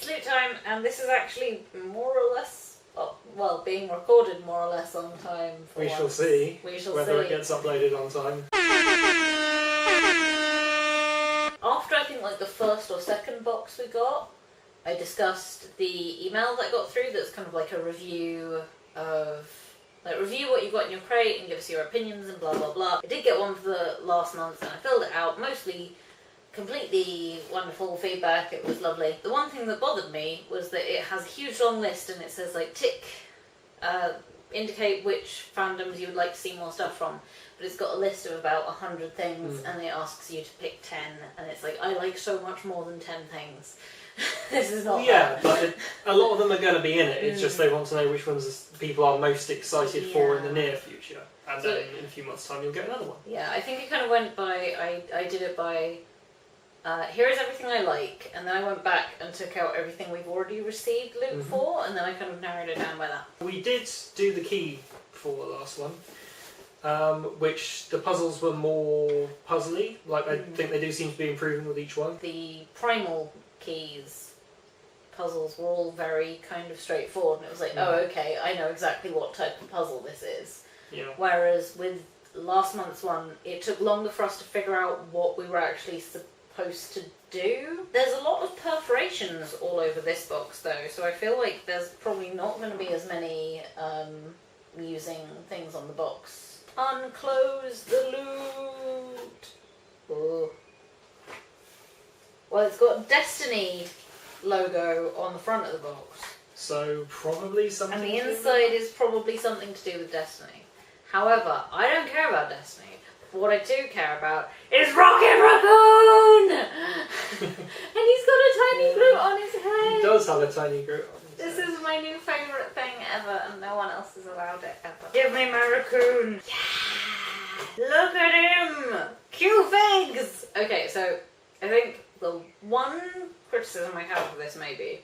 It's loot time, and this is actually more or less, well, being recorded more or less on time. We shall see whether it gets uploaded on time. After I think like the first or second box we got, I discussed the email that got through that's kind of like a review of, like, review what you got in your crate and give us your opinions and blah blah blah. I did get one for the last month and I filled it out, mostly completely wonderful feedback, it was lovely. The one thing that bothered me was that it has a huge long list and it says like tick, indicate which fandoms you would like to see more stuff from. But it's got a list of about 100 things and it asks you to pick 10 and it's like, I like so much more than 10 things. This is not yeah, but a lot of them are going to be in it. It's just they want to know which ones people are most excited for in the near future. And so, then in a few months' time you'll get another one. Yeah, I think it kind of went by, I did it by, here is everything I like, and then I went back and took out everything we've already received loot for, and then I kind of narrowed it down by that. We did do the key for the last one. Which the puzzles were more puzzly. Like I think they do seem to be improving with each one. The primal keys puzzles were all very kind of straightforward, and it was like, oh, okay, I know exactly what type of puzzle this is. Yeah. Whereas with last month's one, it took longer for us to figure out what we were actually supposed to do. There's a lot of perforations all over this box though, so I feel like there's probably not going to be as many using things on the box. Unclose the loot. Ooh. Well, it's got Destiny logo on the front of the box. So probably something. And the inside is probably something to do with Destiny. However, I don't care about Destiny. What I do care about is Rocket Raccoon! And he's got a tiny Groot on his head. He does have a tiny Groot on his head. This is my new favourite thing ever, and no one else has allowed it ever. Give me my raccoon! Yeah! Look at him! Cute figs! Okay, so I think the one criticism I have of this maybe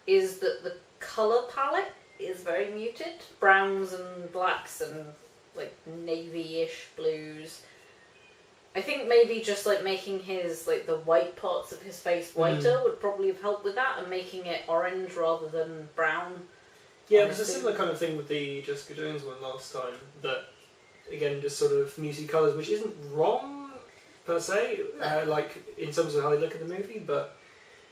is that the colour palette is very muted. Browns and blacks and like navy-ish blues. I think maybe just like making his, like the white parts of his face whiter would probably have helped with that, and making it orange rather than brown. Yeah, it was a similar kind of thing with the Jessica Jones one last time, that again just sort of muted colours, which isn't wrong per se, like in terms of how they look at the movie, but...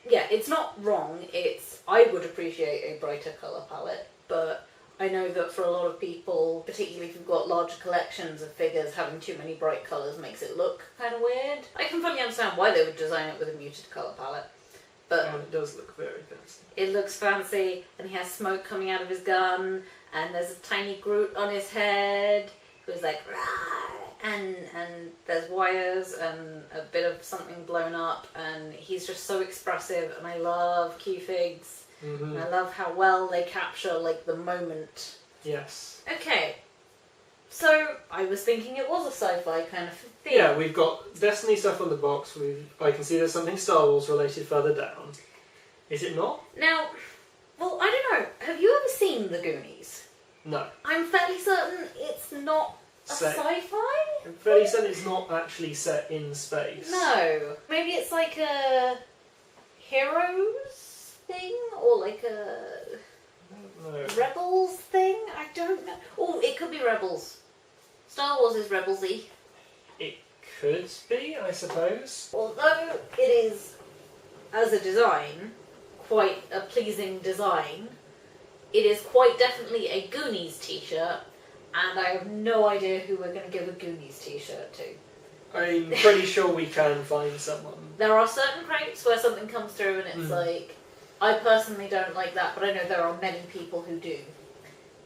Yeah, it's not wrong, it's... I would appreciate a brighter colour palette, but I know that for a lot of people, particularly if you've got larger collections of figures, having too many bright colours makes it look kind of weird. I can fully understand why they would design it with a muted colour palette, but... it does look very fancy. It looks fancy, and he has smoke coming out of his gun, and there's a tiny Groot on his head, who's like, rah! And there's wires, and a bit of something blown up, and he's just so expressive, and I love Q-Figs. And I love how well they capture, like, the moment. Yes. Okay, so I was thinking it was a sci-fi kind of thing. Yeah, we've got Destiny stuff on the box. I can see there's something Star Wars related further down. Is it not? Now, well, I don't know. Have you ever seen The Goonies? No. I'm fairly certain it's not a sci-fi? I'm fairly certain it's not actually set in space. No. Maybe it's like a Heroes thing? Or like a Rebels thing? I don't know. Oh, it could be Rebels. Star Wars is Rebels-y. It could be, I suppose. Although it is, as a design, quite a pleasing design, it is quite definitely a Goonies t-shirt, and I have no idea who we're going to give a Goonies t-shirt to. I'm pretty sure we can find someone. There are certain crates where something comes through and it's like, I personally don't like that, but I know there are many people who do.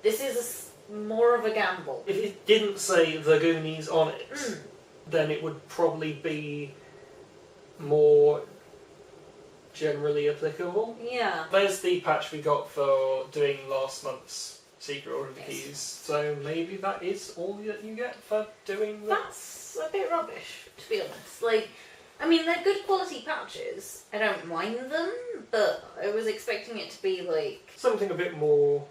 This is more of a gamble. If it didn't say The Goonies on it, then it would probably be more generally applicable. Yeah. There's the patch we got for doing last month's Secret Order of the Keys, so maybe that is all that you get for doing that. That's a bit rubbish, to be honest. Like, I mean, they're good quality patches. I don't mind them, but I was expecting it to be like... something a bit more,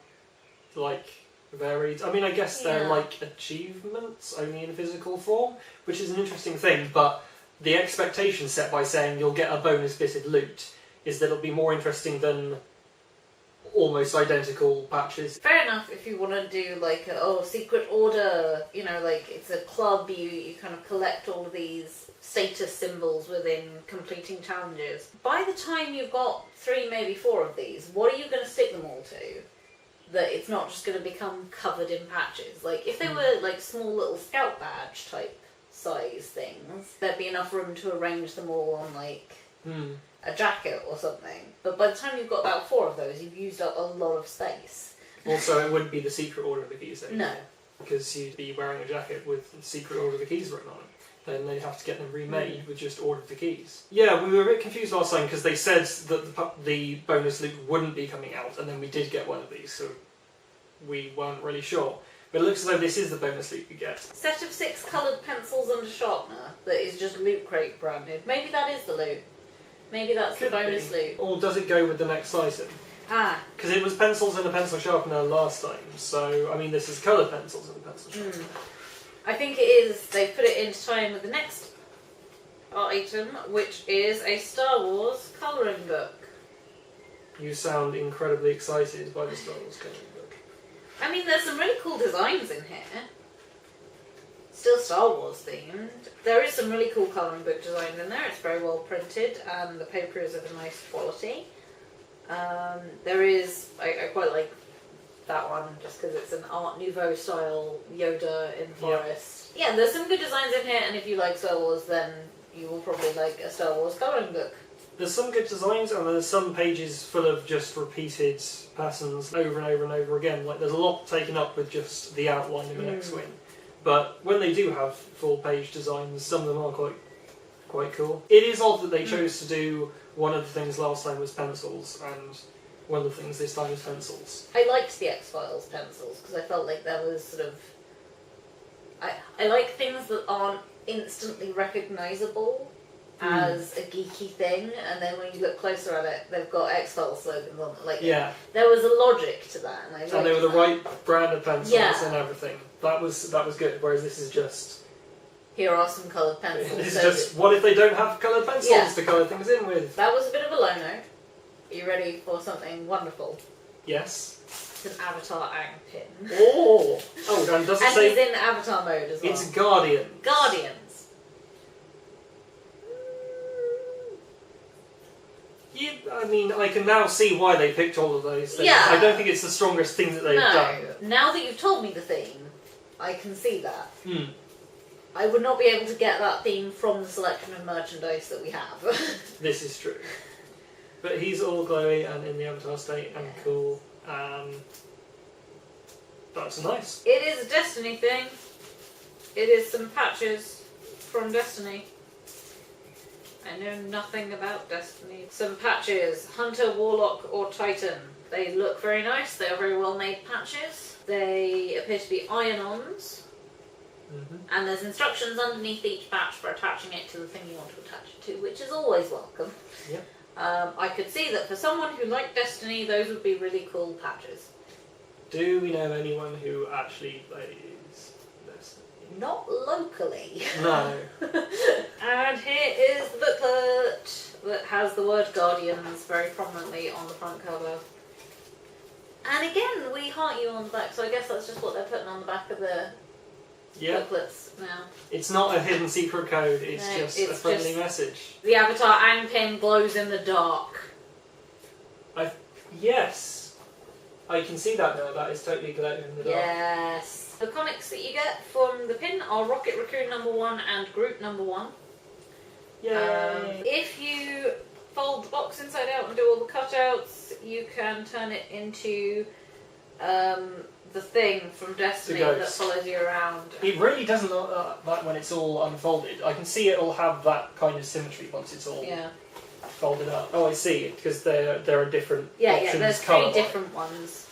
like, varied. I mean, I guess they're like achievements, only in physical form, which is an interesting thing, but the expectation set by saying you'll get a bonus bit of loot is that it'll be more interesting than almost identical patches. Fair enough if you want to do like a secret order, you know, like it's a club, you kind of collect all of these status symbols within completing challenges. By the time you've got 3, maybe 4 of these, what are you going to stick them all to? That it's not just going to become covered in patches. Like if they were like small little scout badge type size things, there'd be enough room to arrange them all on like a jacket or something. But by the time you've got about 4 of those, you've used up a lot of space. Also, it wouldn't be the secret order of the keys, though. No. Because you'd be wearing a jacket with the secret order of the keys written on it. Then they'd have to get them remade with just order of the keys. Yeah, we were a bit confused last time because they said that the bonus loop wouldn't be coming out, and then we did get one of these, so we weren't really sure. But it looks as though this is the bonus loop we get. Set of 6 coloured pencils and a sharpener that is just Loot Crate branded. Maybe that is the loot. Maybe that's the bonus loot. Or does it go with the next item? Because it was pencils and a pencil sharpener last time, so, I mean, this is coloured pencils and a pencil sharpener. I think it is, they put it in to tie in with the next item, which is a Star Wars colouring book. You sound incredibly excited by the Star Wars colouring book. I mean, there's some really cool designs in here. Still Star Wars themed. There is some really cool colouring book designs in there. It's very well printed and the paper is of a nice quality. There is, I quite like that one just because it's an Art Nouveau style Yoda in forest. Yeah, there's some good designs in here, and if you like Star Wars, then you will probably like a Star Wars colouring book. There's some good designs, and there's some pages full of just repeated patterns over and over and over again. Like, there's a lot taken up with just the outline of an X-Wing. But when they do have full-page designs, some of them are quite cool. It is odd that they chose to do one of the things last time was pencils, and one of the things this time is pencils. I liked the XFiles pencils, because I felt like there was sort of... I like things that aren't instantly recognisable as a geeky thing, and then when you look closer at it, they've got XFiles slogans on it. Like, there was a logic to that, and they were the right brand of pencils and everything. That was good. Whereas this is just, here are some coloured pencils. This is just, what if they don't have coloured pencils to colour things in with? That was a bit of a low note. Are you ready for something wonderful? Yes. It's an Avatar Ang pin. Oh, and does it say? And he's in Avatar mode as well. It's Guardian. Guardians. Yeah, I mean, I can now see why they picked all of those things. Yeah. I don't think it's the strongest thing that they've done. Now that you've told me the theme, I can see that. I would not be able to get that theme from the selection of merchandise that we have. This is true. But he's all glowy and in the Avatar state and cool. That's nice. It is a Destiny thing. It is some patches from Destiny. I know nothing about Destiny. Some patches. Hunter, Warlock or Titan. They look very nice. They are very well made patches. They appear to be iron-ons. And there's instructions underneath each patch for attaching it to the thing you want to attach it to, which is always welcome. Yep. I could see that for someone who liked Destiny, those would be really cool patches. Do we know anyone who actually plays Destiny? Not locally. No. And here is the booklet that has the word Guardians very prominently on the front cover. And again, we heart you on the back, so I guess that's just what they're putting on the back of the booklets now. It's not a hidden secret code, it's just a friendly message. The Avatar Ang pin glows in the dark. Yes. I can see that now, that is totally glowing in the dark. Yes. The comics that you get from the pin are Rocket Raccoon #1 and Groot #1. Yay! If you fold the box inside out and do all the cutouts, you can turn it into the thing from Destiny that follows you around. It really doesn't look like when it's all unfolded. I can see it'll have that kind of symmetry once it's all folded up. Oh, I see. Because there are different options. Yeah, there's 3 different ones.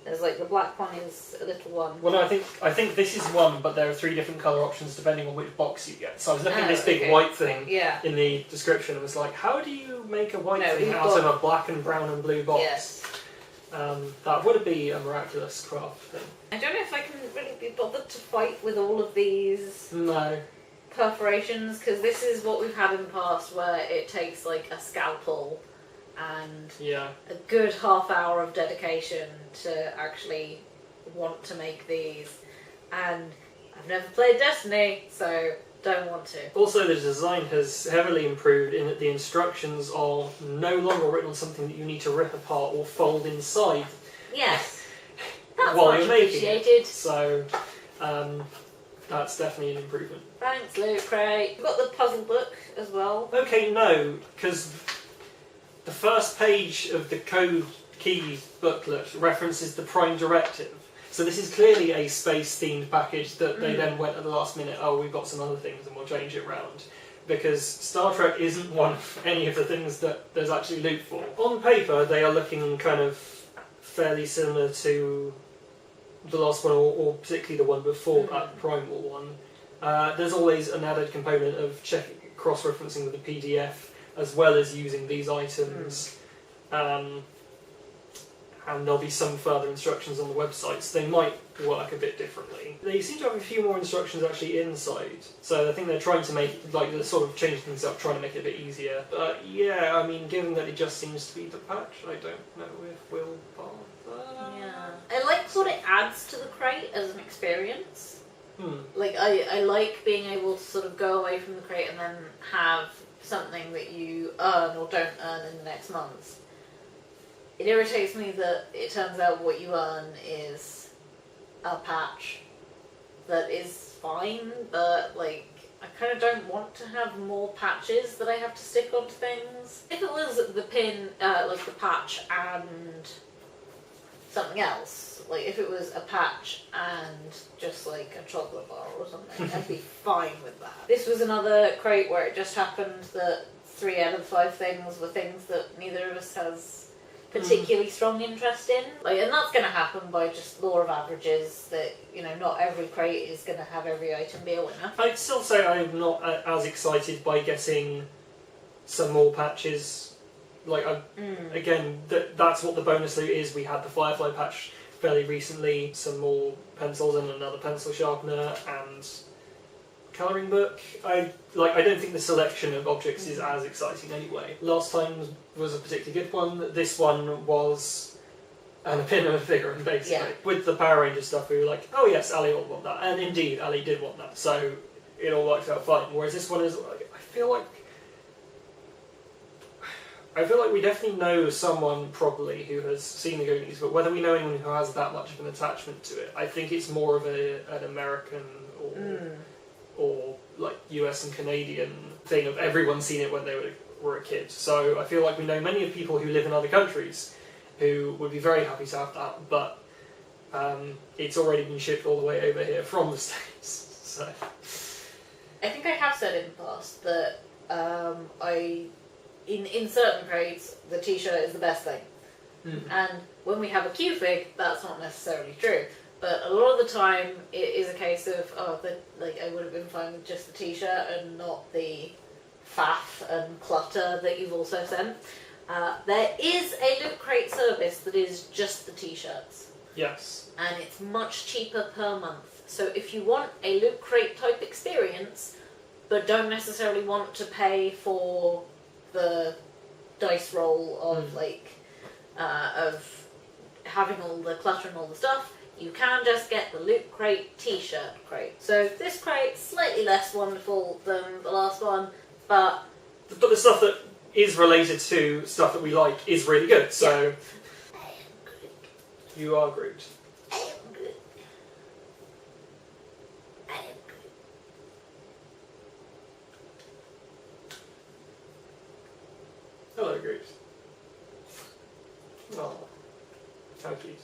There's like the black one is a little one. Well, no, I think this is one, but there are 3 different colour options depending on which box you get. So I was looking at this big white thing in the description and was like, how do you make a white thing out of a black and brown and blue box? Yes. That would be a miraculous craft thing. I don't know if I can really be bothered to fight with all of these perforations, because this is what we've had in the past where it takes like a scalpel and Yeah. a good half hour of dedication to actually want to make these. And I've never played Destiny, so don't want to. Also, the design has heavily improved in that the instructions are no longer written on something that you need to rip apart or fold inside. Yes, that's while much you're making appreciated. it. So, that's definitely an improvement. Thanks, Loot Crate. We've got the puzzle book as well. Okay, no, because the first page of the code keys booklet references the Prime Directive. So this is clearly a space-themed package that they then went at the last minute, oh, we've got some other things and we'll change it around. Because Star Trek isn't one of any of the things that there's actually loot for. On paper, they are looking kind of fairly similar to the last one, or particularly the one before that Primal one. There's always an added component of cross-referencing with the PDF, as well as using these items. And there'll be some further instructions on the websites. They might work a bit differently. They seem to have a few more instructions actually inside, so I think they're trying to make, like, they're sort of changing things up, trying to make it a bit easier. But yeah, I mean, given that it just seems to be the patch, I don't know if we'll bother. Yeah. I like what it adds to the crate as an experience. Hmm. Like, I like being able to sort of go away from the crate and then have something that you earn or don't earn in the next month. It irritates me that it turns out what you earn is a patch that is fine, but like, I kind of don't want to have more patches that I have to stick onto things. If it was the pin, like the patch and something else, like if it was a patch and just like a chocolate bar or something, I'd be fine with that. This was another crate where it just happened that 3 out of 5 things were things that neither of us has particularly strong interest in. Like, and that's going to happen by just law of averages, that, you know, not every crate is going to have every item be a winner. I'd still say I'm not as excited by getting some more patches. Like, again, that's what the bonus loot is. We had the Firefly patch fairly recently, some more pencils and another pencil sharpener and colouring book. I don't think the selection of objects is as exciting anyway. Last time was a particularly good one. This one was a pin and a figurine, basically. Yeah. With the Power Ranger stuff, we were like, oh yes, Ali will want that. And indeed, Ali did want that. So it all worked out fine. Whereas this one is, I feel like we definitely know someone probably who has seen the Goonies, but whether we know anyone who has that much of an attachment to it, I think it's more of an American or like US and Canadian thing of everyone seen it when they were a kid. So I feel like we know many of people who live in other countries who would be very happy to have that, but it's already been shipped all the way over here from the States. So I think I have said in the past that in certain crates, the t-shirt is the best thing. And when we have a Q-Fig, that's not necessarily true. But a lot of the time, it is a case of, I would have been fine with just the t-shirt and not the faff and clutter that you've also sent. There is a Loot Crate service that is just the t-shirts. yes. And it's much cheaper per month. So if you want a Loot Crate type experience, but don't necessarily want to pay for the dice roll of of having all the clutter and all the stuff, you can just get the Loot Crate t-shirt crate. So this crate's slightly less wonderful than the last one, but the stuff that is related to stuff that we like is really good. So you are Groot. I am good. I am good. Hello, Groot. Oh, how cute.